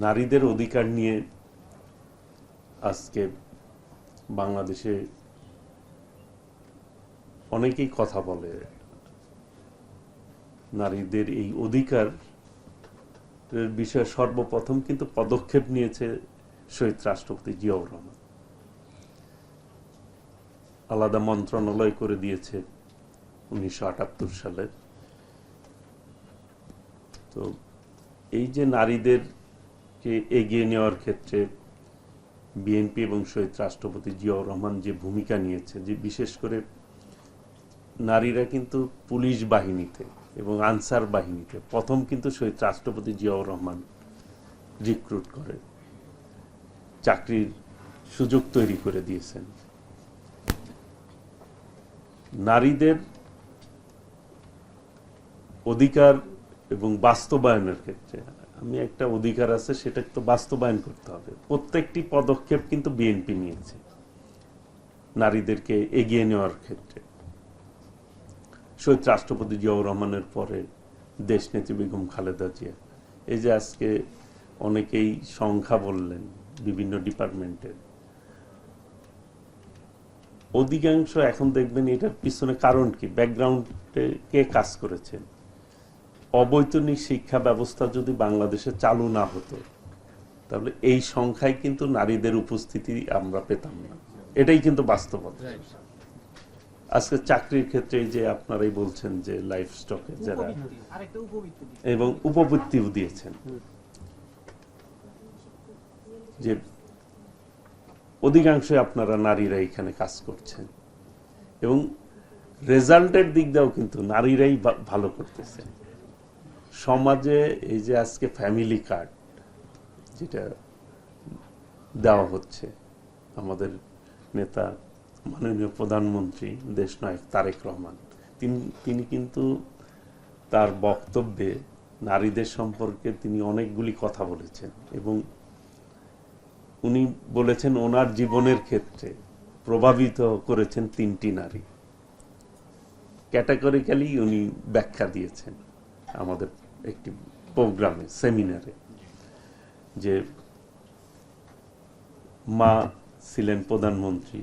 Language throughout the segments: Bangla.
নারীদের অধিকার নিয়ে আজকে বাংলাদেশে অনেকেই কথা বলে। নারীদের এই অধিকার বিষয়ে সর্বপ্রথম কিন্তু পদক্ষেপ নিয়েছে শহীদ রাষ্ট্রপতি জিয়াউর রহমান। আলাদা মন্ত্রণালয় করে দিয়েছে 1978 সালের। তো এই যে নারীদেরকে এগিয়ে নেওয়ার ক্ষেত্রে বিএনপি এবং শহীদ রাষ্ট্রপতি জিয়াউর রহমান যে ভূমিকা নিয়েছে, যে বিশেষ করে নারীরা কিন্তু পুলিশ বাহিনীতে এবং আনসার বাহিনীতে প্রথম কিন্তু শহীদ রাষ্ট্রপতি জিয়াউর রহমান রিক্রুট করে চাকরির সুযোগ তৈরি করে দিয়েছেন। নারীদের অধিকার এবং বাস্তবায়নের ক্ষেত্রে আমি একটা অধিকার আছে, সেটা তো বাস্তবায়ন করতে হবে। প্রত্যেকটি পদক্ষেপ কিন্তু বিএনপি নিয়েছে নারীদেরকে এগিয়ে নেওয়ার ক্ষেত্রে। শহীদ রাষ্ট্রপতি জিয়াউর রহমানের পরে দেশনেত্রী বেগম খালেদা জিয়া, এই যে আজকে অনেকেই সংখ্যা বললেন বিভিন্ন ডিপার্টমেন্টের, অধিকাংশ এখন দেখবেন এটার পিছনে কারণ কি, ব্যাকগ্রাউন্ডে কে কাজ করেছেন। অবৈতনিক শিক্ষা ব্যবস্থা যদি বাংলাদেশে চালু না হতো তাহলে এই সংখ্যায় কিন্তু নারীদের উপস্থিতি আমরা পেতাম না। এটাই কিন্তু বাস্তবতা। আজকে চাকরির ক্ষেত্রে যে আপনারাই বলছেন যে লাইফ স্টকে যারা এবং উপবৃত্তিও দিয়েছেন, যে অধিকাংশ আপনারা নারীরা এখানে কাজ করছেন এবং রেজাল্টের দিক দিয়েও কিন্তু নারীরাই ভালো করতেছে। সমাজে এই যে আজকে ফ্যামিলি কার্ড যেটা দেওয়া হচ্ছে, আমাদের নেতা মাননীয় প্রধানমন্ত্রী দেশনায়ক তারেক রহমান তিনি কিন্তু তার বক্তব্যে নারীদের সম্পর্কে তিনি অনেকগুলি কথা বলেছেন এবং উনি বলেছেন ওনার জীবনের ক্ষেত্রে প্রভাবিত করেছেন 3টি নারী। ক্যাটাগরিক্যালি উনি ব্যাখ্যা দিয়েছেন আমাদের একটি প্রোগ্রামে, সেমিনারে, যে মা ছিলেন প্রধানমন্ত্রী,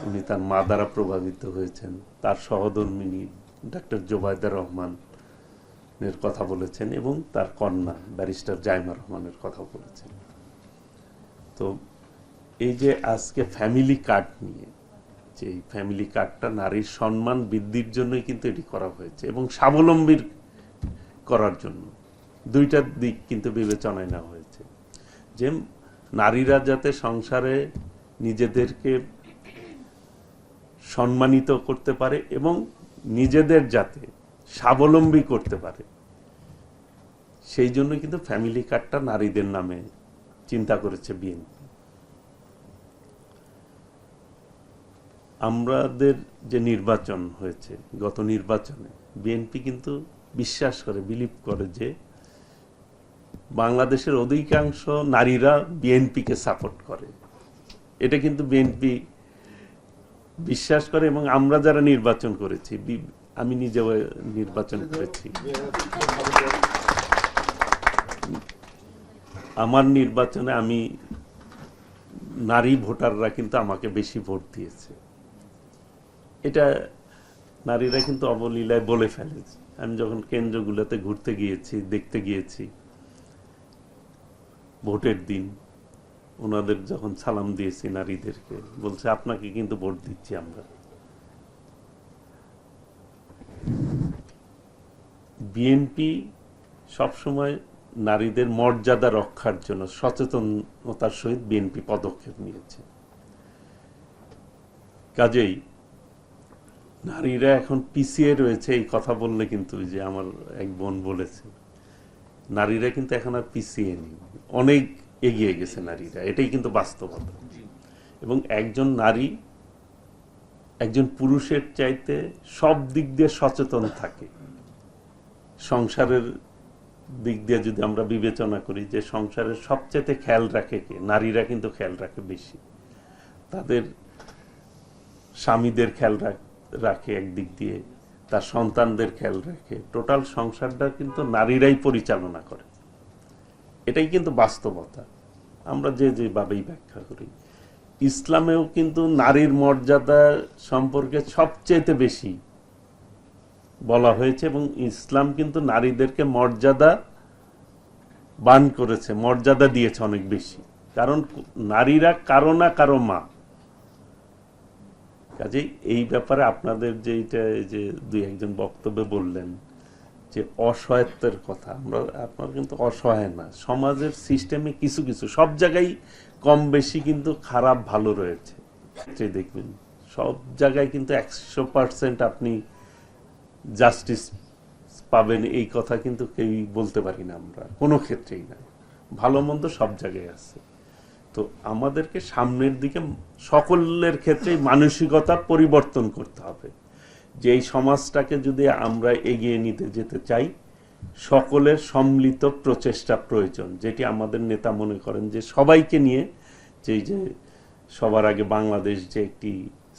উনি তার মা দ্বারা প্রভাবিত হয়েছেন। তার সহধর্মিণী ডাক্তার জোবায়দা রহমানের কথা বলেছেন এবং তার কন্যা ব্যারিস্টার জাইমা রহমানের কথা বলেছেন। তো এই যে আজকে ফ্যামিলি কার্ড নিয়ে, যে এই ফ্যামিলি কার্ডটা নারীর সম্মান বৃদ্ধির জন্যই কিন্তু এটি করা হয়েছে এবং স্বাবলম্বী করার জন্য দুইটা দিক কিন্তু বিবেচনায় নেওয়া হয়েছে, যে নারীরা যাতে সংসারে নিজেদেরকে সম্মানিত করতে পারে এবং নিজেদের যাতে স্বাবলম্বী করতে পারে, সেই জন্য কিন্তু ফ্যামিলি কার্ডটা নারীদের নামে চিন্তা করেছে বিএনপি। আমাদের যে নির্বাচন হয়েছে, গত নির্বাচনে বিএনপি কিন্তু বিশ্বাস করে, বিলিভ করে যে বাংলাদেশের অধিকাংশ নারীরা বিএনপিকে সাপোর্ট করে। এটা কিন্তু বিএনপি বিশ্বাস করে এবং আমরা যারা নির্বাচন করেছি, আমি নিজেও নির্বাচন করেছি, আমার নির্বাচনে আমি নারী ভোটাররা কিন্তু আমাকে বেশি ভোট দিয়েছে। এটা নারীরা কিন্তু অবলীলায় বলে ফেলেছে। আমি যখন কেন্দ্রগুলোতে ঘুরতে গিয়েছি, দেখতে গিয়েছি, ভোটের দিন ওনাদের যখন সালাম দিয়েছি নারীদেরকে, বলছে আপনাকে কিন্তু ভোট দিচ্ছি আমরা। বিএনপি সবসময় নারীদের মর্যাদা রক্ষার জন্য সচেতনতার সহিত বিএনপি পদক্ষেপ নিয়েছে। কাজেই নারীরা এখন পিছিয়ে রয়েছে এই কথা বললে কিন্তু, যে আমার এক বোন বলেছে, নারীরা কিন্তু এখন আর পিছিয়ে নেই, অনেক এগিয়ে গেছে নারীরা। এটাই কিন্তু বাস্তবতা। এবং একজন নারী একজন পুরুষের চাইতে সব দিক দিয়ে সচেতন থাকে। সংসারের দিক দিয়ে যদি আমরা বিবেচনা করি, যে সংসারের সবচেয়ে খেয়াল রাখে কে, নারীরা কিন্তু খেয়াল রাখে বেশি। তাদের স্বামীদের খেয়াল রাখে একদিক দিয়ে, তার সন্তানদের খেয়াল রাখে, টোটাল সংসারটা কিন্তু নারীরাই পরিচালনা করে। এটাই কিন্তু বাস্তবতা, আমরা যেভাবেই ব্যাখ্যা করি। ইসলামেও কিন্তু নারীর মর্যাদা সম্পর্কে সবচেয়ে বেশি বলা হয়েছে, এবং ইসলাম কিন্তু নারীদেরকে মর্যাদা বান করেছে, মর্যাদা দিয়েছে অনেক বেশি। কারণ নারীরা কারো না কারো মা। কাজেই এই ব্যাপারে আপনাদের যেটা যে দুই একজন বক্তব্যে বললেন যে অসহায়ত্বের কথা, আপনারা কিন্তু অসহায় না। সমাজের সিস্টেমে কিছু কিছু সব জায়গায় কম বেশি কিন্তু খারাপ ভালো রয়েছে। দেখবেন সব জায়গায় কিন্তু 100% আপনি জাস্টিস পাবেন এই কথা কিন্তু কেউই বলতে পারি না, আমরা কোনো ক্ষেত্রেই না। ভালো মন্দ সব জায়গায় আছে। তো আমাদেরকে সামনের দিকে সকলের ক্ষেত্রেই মানসিকতা পরিবর্তন করতে হবে, যে এই সমাজটাকে যদি আমরা এগিয়ে নিতে যেতে চাই, সকলের সম্মিলিত প্রচেষ্টা প্রয়োজন। যেটি আমাদের নেতা মনে করেন যে সবাইকে নিয়ে, যে সবার আগে বাংলাদেশ যে একটি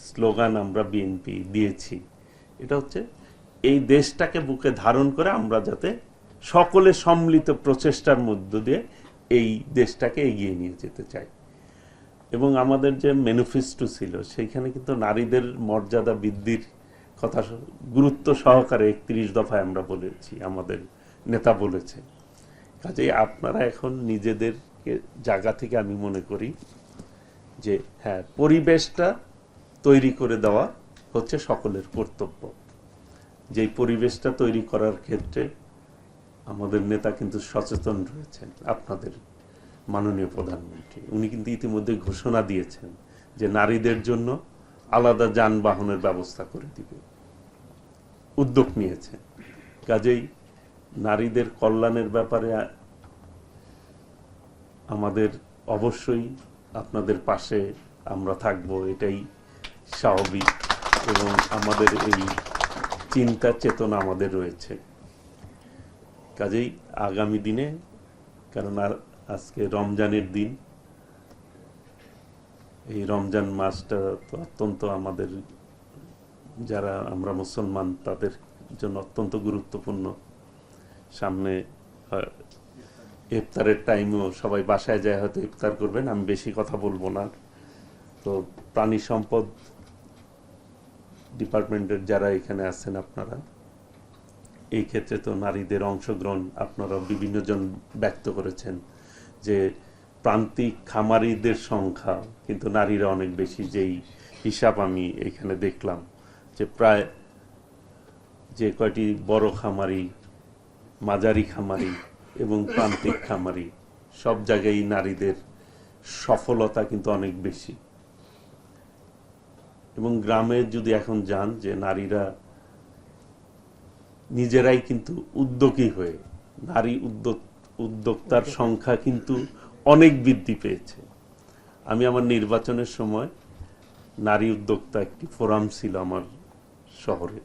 স্লোগান আমরা বিএনপি দিয়েছি, এটা হচ্ছে এই দেশটাকে বুকে ধারণ করে আমরা যাতে সকলে সম্মিলিত প্রচেষ্টার মধ্য দিয়ে এই দেশটাকে এগিয়ে নিয়ে যেতে চাই। এবং আমাদের যে ম্যানিফেস্টো ছিল সেইখানে কিন্তু নারীদের মর্যাদা বৃদ্ধির কথা গুরুত্ব সহকারে 31 দফায় আমরা বলেছি, আমাদের নেতা বলেছে। কাজেই আপনারা এখন নিজেদের জায়গা থেকে আমি মনে করি যে হ্যাঁ, পরিবেশটা তৈরি করে দেওয়া হচ্ছে সকলের কর্তব্য। যেই পরিবেশটা তৈরি করার ক্ষেত্রে আমাদের নেতা কিন্তু সচেতন রয়েছেন। আপনাদের মাননীয় প্রধানমন্ত্রী উনি কিন্তু ইতিমধ্যে ঘোষণা দিয়েছেন যে নারীদের জন্য আলাদা যানবাহনের ব্যবস্থা করে দিবে, উদ্যোগ নিয়েছেন। কাজেই নারীদের কল্যাণের ব্যাপারে আমাদের অবশ্যই আপনাদের পাশে আমরা থাকব, এটাই স্বাভাবিক। এবং আমাদের এই চিন্তা চেতনা আমাদের রয়েছে। কাজেই আগামী দিনে, কারণ আজকে রমজানের দিন, এই রমজান মাসটা তো অত্যন্ত আমাদের যারা আমরা মুসলমান তাদের জন্য অত্যন্ত গুরুত্বপূর্ণ। সামনে ইফতারের টাইমেও সবাই বাসায় যায় হয়তো ইফতার করবেন, আমি বেশি কথা বলবো না। তো প্রাণী সম্পদ ডিপার্টমেন্টের যারা এখানে আছেন আপনারা, এই ক্ষেত্রে তো নারীদের অংশগ্রহণ আপনারা বিভিন্ন জন ব্যক্ত করেছেন যে প্রান্তিক খামারিদের সংখ্যা কিন্তু নারীরা অনেক বেশি। যেই হিসাব আমি এখানে দেখলাম যে প্রায় যে কয়টি বড় খামারি, মাঝারি খামারি এবং প্রান্তিক খামারি, সব জায়গায় নারীদের সফলতা কিন্তু অনেক বেশি। এবং গ্রামে যদি এখন যান, যে নারীরা নিজেরাই কিন্তু উদ্যোগী হয়ে, নারী উদ্যোক্তার সংখ্যা কিন্তু অনেক বৃদ্ধি পেয়েছে। আমি আমার নির্বাচনের সময় নারী উদ্যোক্তা একটি ফোরাম ছিল আমার শহরে,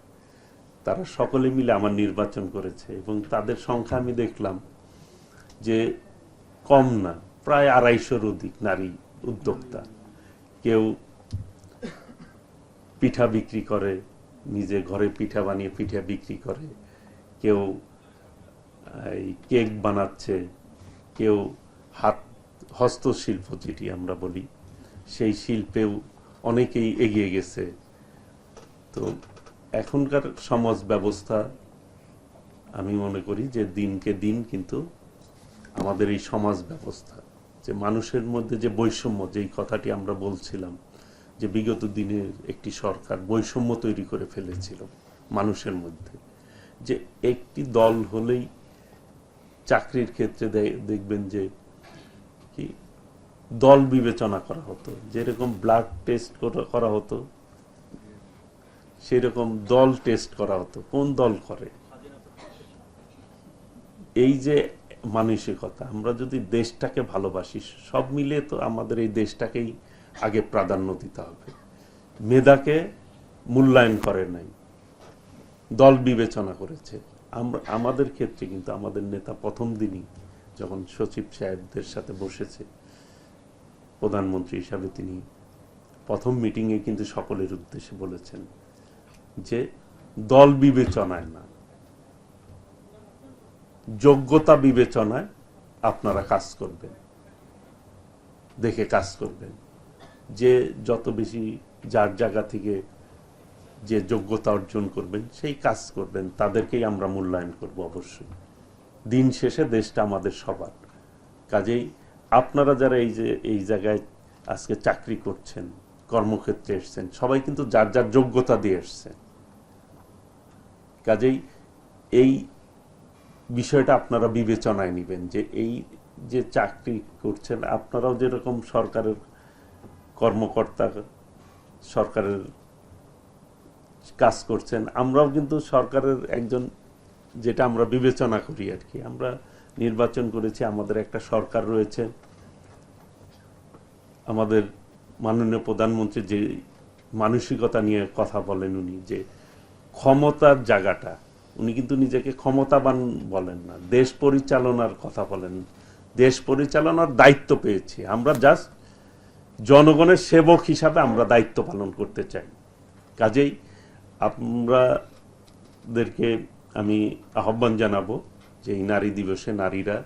তারা সকলে মিলে আমার নির্বাচন করেছে এবং তাদের সংখ্যা আমি দেখলাম যে কম না, প্রায় 250-র অধিক নারী উদ্যোক্তা। কেউ পিঠা বিক্রি করে, নিজে ঘরে পিঠা বানিয়ে পিঠা বিক্রি করে, কেউ এই কেক বানাচ্ছে, কেউ হস্তশিল্প যেটি আমরা বলি সেই শিল্পেও অনেকেই এগিয়ে গেছে। তো এখনকার সমাজ ব্যবস্থা আমি মনে করি যে দিনকে দিন কিন্তু আমাদের এই সমাজ ব্যবস্থা, যে মানুষের মধ্যে যে বৈষম্য, যেই কথাটি আমরা বলছিলাম যে বিগত দিনের একটি সরকার বৈষম্য তৈরি করে ফেলেছিল মানুষের মধ্যে, যে একটি দল হলেই চাকরির ক্ষেত্রে দেখবেন যে কি দল বিবেচনা করা হতো, যেরকম ব্লাড টেস্ট করা হতো সেরকম দল টেস্ট করা হতো, কোন দল করে। এই যে মানসিকতা, আমরা যদি দেশটাকে ভালোবাসি, সব মিলে তো আমাদের এই দেশটাকেই আগে প্রাধান্য দিতে হবে। মেধাকে মূল্যায়ন করে নাই, দল বিবেচনা করেছে। আমাদের ক্ষেত্রে কিন্তু আমাদের নেতা প্রথম দিনই যখন সচিব সাহেবদের সাথে বসেছে, প্রধানমন্ত্রী হিসাবে তিনি প্রথম মিটিংয়ে কিন্তু সকলের উদ্দেশ্যে বলেছেন যে দল বিবেচনায় না, যোগ্যতা বিবেচনায় আপনারা কাজ করবেন, দেখে কাজ করবেন, যে যত বেশি যার জায়গা থেকে যে যোগ্যতা অর্জন করবেন সেই কাজ করবেন, তাদেরকেই আমরা মূল্যায়ন করব অবশ্যই। দিন শেষে দেশটা আমাদের সবার। কাজেই আপনারা যারা এই জায়গায় আজকে চাকরি করছেন, কর্মক্ষেত্রে এসছেন, সবাই কিন্তু যার যার যোগ্যতা দিয়ে এসছেন। কাজেই এই বিষয়টা আপনারা বিবেচনায় নেবেন, যে এই যে চাকরি করছেন আপনারাও যেরকম সরকারের কর্মকর্তা, সরকারের কাজ করছেন, আমরাও কিন্তু সরকারের একজন, যেটা আমরা বিবেচনা করি আর কি। আমরা নির্বাচন করেছি, আমাদের একটা সরকার রয়েছে, আমাদের মাননীয় প্রধানমন্ত্রী যে মানসিকতা নিয়ে কথা বলেন, উনি যে ক্ষমতার জায়গাটা, উনি কিন্তু নিজেকে ক্ষমতাবান বলেন না, দেশ পরিচালনার কথা বলেন। দেশ পরিচালনার দায়িত্ব পেয়েছি আমরা, জাস্ট জনগণের সেবক হিসাবে আমরা দায়িত্ব পালন করতে চাই। কাজেই আপনাদেরকে আমি আহ্বান জানাবো যে এই নারী দিবসে নারীরা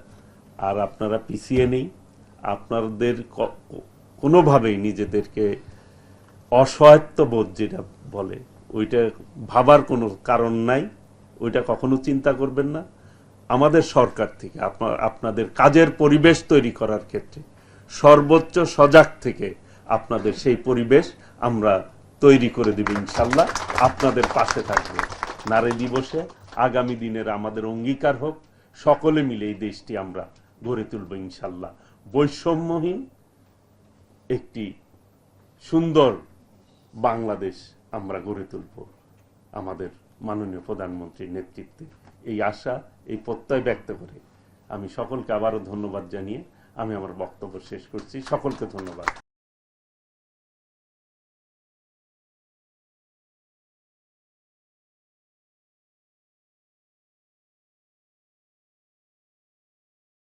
আর আপনারা পিছিয়ে নেই, আপনাদের কোনোভাবেই নিজেদেরকে অসহায়ত্ব বোধ যেটা বলে ওইটা ভাবার কোনো কারণ নাই, ওইটা কখনো চিন্তা করবেন না। আমাদের সরকার থেকে আপনাদের কাজের পরিবেশ তৈরি করার ক্ষেত্রে সর্বোচ্চ সজাগ থেকে আপনাদের সেই পরিবেশ আমরা তৈরি করে দেব ইনশাল্লাহ, আপনাদের পাশে থাকবে। নারী দিবসে আগামী দিনের আমাদের অঙ্গীকার হোক, সকলে মিলে এই দেশটি আমরা গড়ে তুলব ইনশাল্লাহ। বৈষম্যহীন একটি সুন্দর বাংলাদেশ আমরা গড়ে তুলব আমাদের মাননীয় প্রধানমন্ত্রীর নেতৃত্বে। এই আশা, এই প্রত্যয় ব্যক্ত করে আমি সকলকে আবারও ধন্যবাদ জানিয়ে আমি আমার বক্তব্য শেষ করছি। সকলকে ধন্যবাদ।